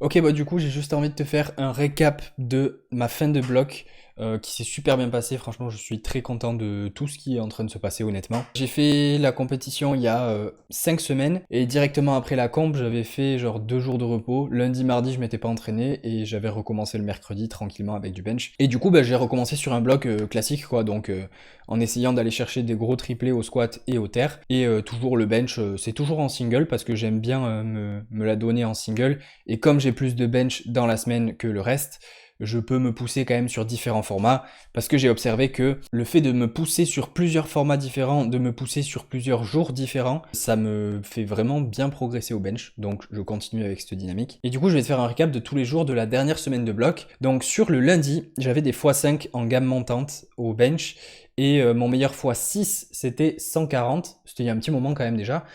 Ok, bah du coup, j'ai juste envie de te faire un récap de ma fin de bloc qui s'est super bien passé. Franchement, je suis très content de tout ce qui est en train de se passer, honnêtement. J'ai fait la compétition il y a 5 semaines et directement après la comp, j'avais fait genre 2 jours de repos. Lundi, mardi, je m'étais pas entraîné et j'avais recommencé le mercredi tranquillement avec du bench. Et du coup, bah, j'ai recommencé sur un bloc classique, quoi. Donc, en essayant d'aller chercher des gros triplés au squat et au terre. Et toujours le bench, c'est toujours en single parce que j'aime bien me la donner en single. Et comme j'ai plus de bench dans la semaine que le reste, je peux me pousser quand même sur différents formats parce que j'ai observé que le fait de me pousser sur plusieurs formats différents, de me pousser sur plusieurs jours différents, ça me fait vraiment bien progresser au bench. Donc je continue avec cette dynamique. Et du coup, je vais te faire un récap de tous les jours de la dernière semaine de bloc. Donc sur le lundi, j'avais des x5 en gamme montante au bench et mon meilleur x6 c'était 140. C'était il y a un petit moment quand même déjà.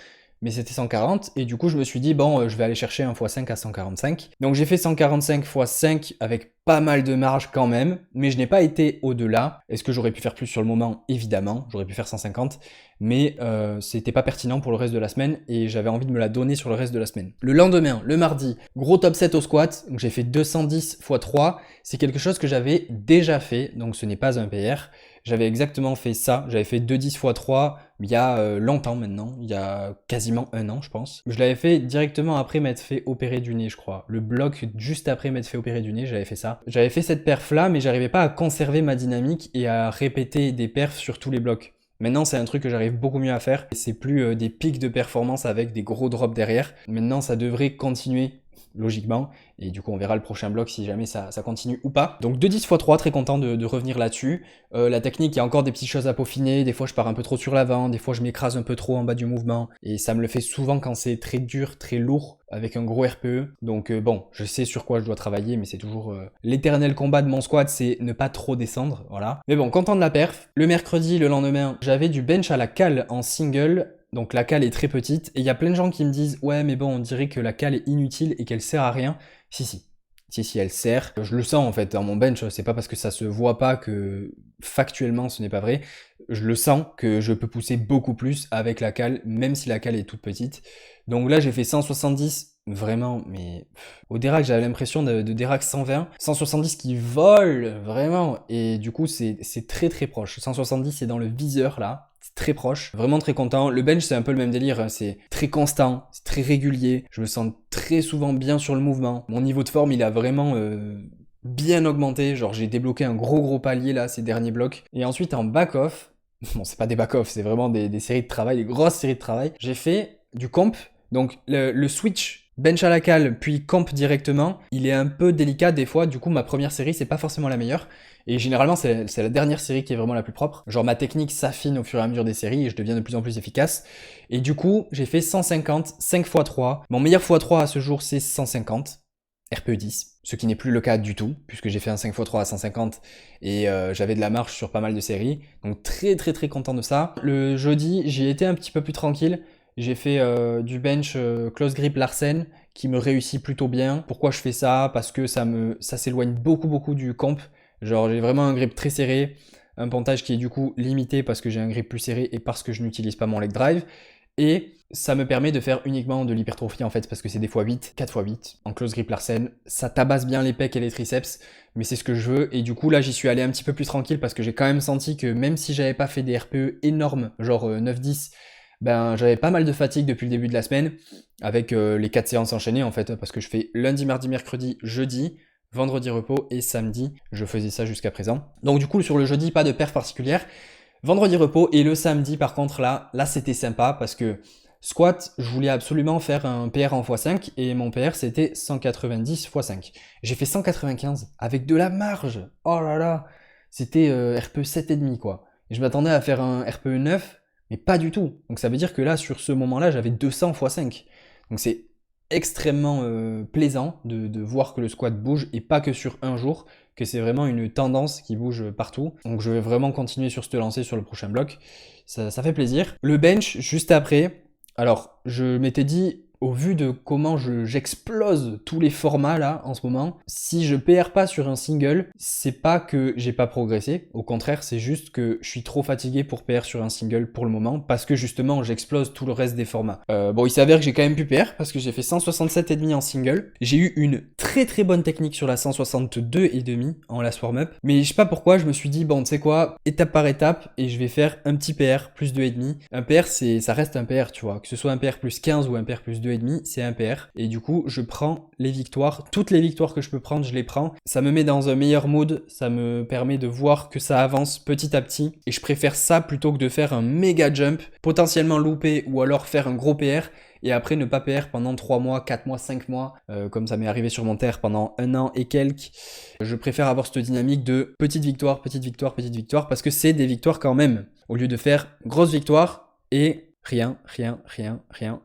Mais c'était 140, et du coup je me suis dit, bon, je vais aller chercher un x5 à 145. Donc j'ai fait 145 x 5 avec pas mal de marge quand même, mais je n'ai pas été au-delà. Est-ce que j'aurais pu faire plus sur le moment? Évidemment, j'aurais pu faire 150, mais c'était pas pertinent pour le reste de la semaine, et j'avais envie de me la donner sur le reste de la semaine. Le lendemain, le mardi, gros top 7 au squat, donc j'ai fait 210 x 3, c'est quelque chose que j'avais déjà fait, donc ce n'est pas un PR. J'avais exactement fait ça, j'avais fait 210 x 3 il y a longtemps maintenant, il y a quasiment un an je pense. Je l'avais fait directement après m'être fait opérer du nez je crois. Le bloc juste après m'être fait opérer du nez, j'avais fait ça. J'avais fait cette perf là mais j'arrivais pas à conserver ma dynamique et à répéter des perfs sur tous les blocs. Maintenant, c'est un truc que j'arrive beaucoup mieux à faire. C'est plus des pics de performance avec des gros drops derrière. Maintenant, ça devrait continuer logiquement, et du coup on verra le prochain bloc si jamais ça continue ou pas. Donc 2-10 x 3, très content de revenir là-dessus. La technique, il y a encore des petites choses à peaufiner, des fois je pars un peu trop sur l'avant, des fois je m'écrase un peu trop en bas du mouvement, et ça me le fait souvent quand c'est très dur, très lourd, avec un gros RPE. Donc bon, je sais sur quoi je dois travailler, mais c'est toujours l'éternel combat de mon squat, c'est ne pas trop descendre, voilà. Mais bon, content de la perf. Le mercredi, le lendemain, j'avais du bench à la cale en single. Donc la cale est très petite, et il y a plein de gens qui me disent « Ouais, mais bon, on dirait que la cale est inutile et qu'elle sert à rien. » Si, elle sert. Je le sens en fait, dans mon bench, c'est pas parce que ça se voit pas que factuellement ce n'est pas vrai. Je le sens que je peux pousser beaucoup plus avec la cale, même si la cale est toute petite. Donc là, j'ai fait 170, vraiment, mais au dérac, j'avais l'impression de dérac 120. 170 qui vole, vraiment, et du coup, c'est très très proche. 170, c'est dans le viseur là. C'est très proche, vraiment très content. Le bench c'est un peu le même délire, hein. C'est très constant, c'est très régulier, je me sens très souvent bien sur le mouvement. Mon niveau de forme il a vraiment bien augmenté, genre j'ai débloqué un gros palier là ces derniers blocs. Et ensuite en back-off, bon c'est pas des back-off, c'est vraiment des séries de travail, des grosses séries de travail. J'ai fait du comp, donc le switch bench à la cale puis comp directement, il est un peu délicat des fois, du coup ma première série c'est pas forcément la meilleure. Et généralement, c'est la dernière série qui est vraiment la plus propre. Genre, ma technique s'affine au fur et à mesure des séries et je deviens de plus en plus efficace. Et du coup, j'ai fait 150, 5 x 3. Mon meilleur x3 à ce jour, c'est 150. RPE 10, ce qui n'est plus le cas du tout, puisque j'ai fait un 5 x 3 à 150 et j'avais de la marge sur pas mal de séries. Donc très content de ça. Le jeudi, j'ai été un petit peu plus tranquille. J'ai fait du bench close grip Larsen qui me réussit plutôt bien. Pourquoi je fais ça? Parce que ça s'éloigne beaucoup du comp. Genre j'ai vraiment un grip très serré, un pontage qui est du coup limité parce que j'ai un grip plus serré et parce que je n'utilise pas mon leg drive. Et ça me permet de faire uniquement de l'hypertrophie en fait parce que c'est des x8, 4x8 en close grip Larsen. Ça tabasse bien les pecs et les triceps, mais c'est ce que je veux. Et du coup là j'y suis allé un petit peu plus tranquille parce que j'ai quand même senti que même si j'avais pas fait des RPE énormes, genre 9-10, ben j'avais pas mal de fatigue depuis le début de la semaine avec les 4 séances enchaînées en fait parce que je fais lundi, mardi, mercredi, jeudi, vendredi repos et samedi, je faisais ça jusqu'à présent. Donc du coup sur le jeudi pas de perf particulière, vendredi repos et le samedi par contre là c'était sympa parce que squat, je voulais absolument faire un PR en x5 et mon PR c'était 190 x 5. J'ai fait 195 avec de la marge. Oh là là, c'était RPE 7,5 quoi. Et je m'attendais à faire un RPE 9 mais pas du tout. Donc ça veut dire que là sur ce moment-là j'avais 200 x 5. Donc c'est extrêmement plaisant de voir que le squat bouge et pas que sur un jour, que c'est vraiment une tendance qui bouge partout. Donc je vais vraiment continuer sur cette lancée sur le prochain bloc. Ça fait plaisir. Le bench, juste après, alors je m'étais dit, au vu de comment j'explose tous les formats là en ce moment, si je PR pas sur un single, c'est pas que j'ai pas progressé, au contraire c'est juste que je suis trop fatigué pour PR sur un single pour le moment, parce que justement j'explose tout le reste des formats. Bon il s'avère que j'ai quand même pu PR, parce que j'ai fait 167,5 en single, j'ai eu une très bonne technique sur la 162,5 en last warm-up. Mais je sais pas pourquoi, je me suis dit, bon, tu sais quoi, étape par étape, et je vais faire un petit PR plus 2,5. Un PR, ça reste un PR, tu vois. Que ce soit un PR plus 15 ou un PR plus 2,5, c'est un PR. Et du coup, je prends les victoires. Toutes les victoires que je peux prendre, je les prends. Ça me met dans un meilleur mood, ça me permet de voir que ça avance petit à petit. Et je préfère ça plutôt que de faire un méga jump, potentiellement louper, ou alors faire un gros PR, et après ne pas PR pendant 3 mois, 4 mois, 5 mois, comme ça m'est arrivé sur mon terre pendant 1 an et quelques. Je préfère avoir cette dynamique de petite victoire, petite victoire, petite victoire, parce que c'est des victoires quand même, au lieu de faire grosse victoire et rien.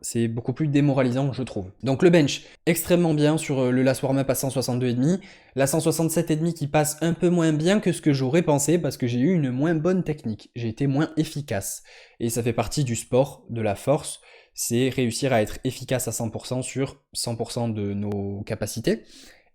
C'est beaucoup plus démoralisant, je trouve. Donc le bench, extrêmement bien sur le last warm-up à 162,5. La 167,5 qui passe un peu moins bien que ce que j'aurais pensé parce que j'ai eu une moins bonne technique. J'ai été moins efficace. Et ça fait partie du sport, de la force. C'est réussir à être efficace à 100% sur 100% de nos capacités.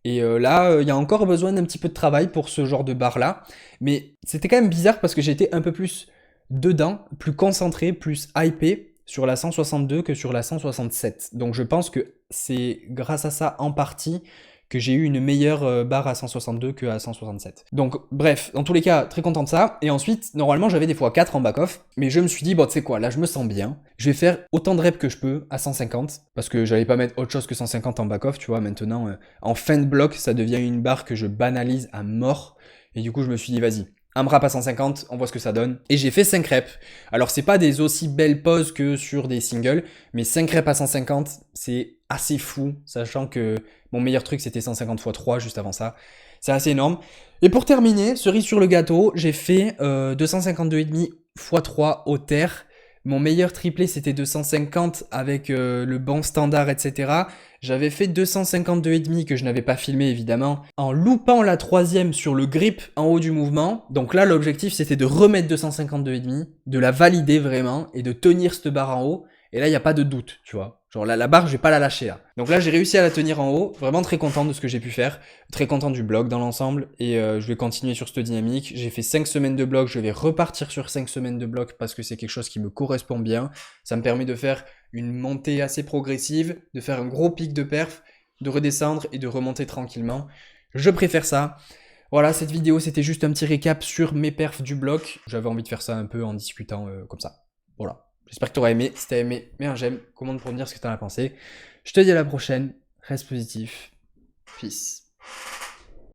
Et là, il y a encore besoin d'un petit peu de travail pour ce genre de barre-là. Mais c'était quand même bizarre parce que j'étais un peu plus dedans, plus concentré, plus hypé sur la 162 que sur la 167. Donc je pense que c'est grâce à ça en partie que j'ai eu une meilleure barre à 162 que à 167. Donc bref, dans tous les cas, très content de ça. Et ensuite, normalement j'avais des fois 4 en back-off, mais je me suis dit, bon tu sais quoi, là je me sens bien, je vais faire autant de reps que je peux à 150, parce que j'allais pas mettre autre chose que 150 en back-off, tu vois, maintenant en fin de bloc, ça devient une barre que je banalise à mort, et du coup je me suis dit, vas-y, AMRAP à 150, on voit ce que ça donne. Et j'ai fait 5 reps. Alors c'est pas des aussi belles poses que sur des singles, mais 5 reps à 150, c'est assez fou, sachant que mon meilleur truc c'était 150 x 3 juste avant ça. C'est assez énorme. Et pour terminer, cerise sur le gâteau, j'ai fait 252,5 x 3 au terre. Mon meilleur triplé c'était 250 avec le bon standard, etc. J'avais fait 252,5 que je n'avais pas filmé évidemment, en loupant la troisième sur le grip en haut du mouvement. Donc là l'objectif c'était de remettre 252,5, de la valider vraiment et de tenir cette barre en haut. Et là il n'y a pas de doute, tu vois. Genre la barre je vais pas la lâcher là. Donc là j'ai réussi à la tenir en haut, vraiment très content de ce que j'ai pu faire, très content du bloc dans l'ensemble et je vais continuer sur cette dynamique. J'ai fait 5 semaines de bloc, je vais repartir sur 5 semaines de bloc parce que c'est quelque chose qui me correspond bien. Ça me permet de faire une montée assez progressive, de faire un gros pic de perf, de redescendre et de remonter tranquillement. Je préfère ça. Voilà, cette vidéo c'était juste un petit récap sur mes perfs du bloc. J'avais envie de faire ça un peu en discutant comme ça. Voilà. J'espère que tu auras aimé. Si tu as aimé, mets un j'aime, commente pour me dire ce que tu en as pensé. Je te dis à la prochaine. Reste positif. Peace.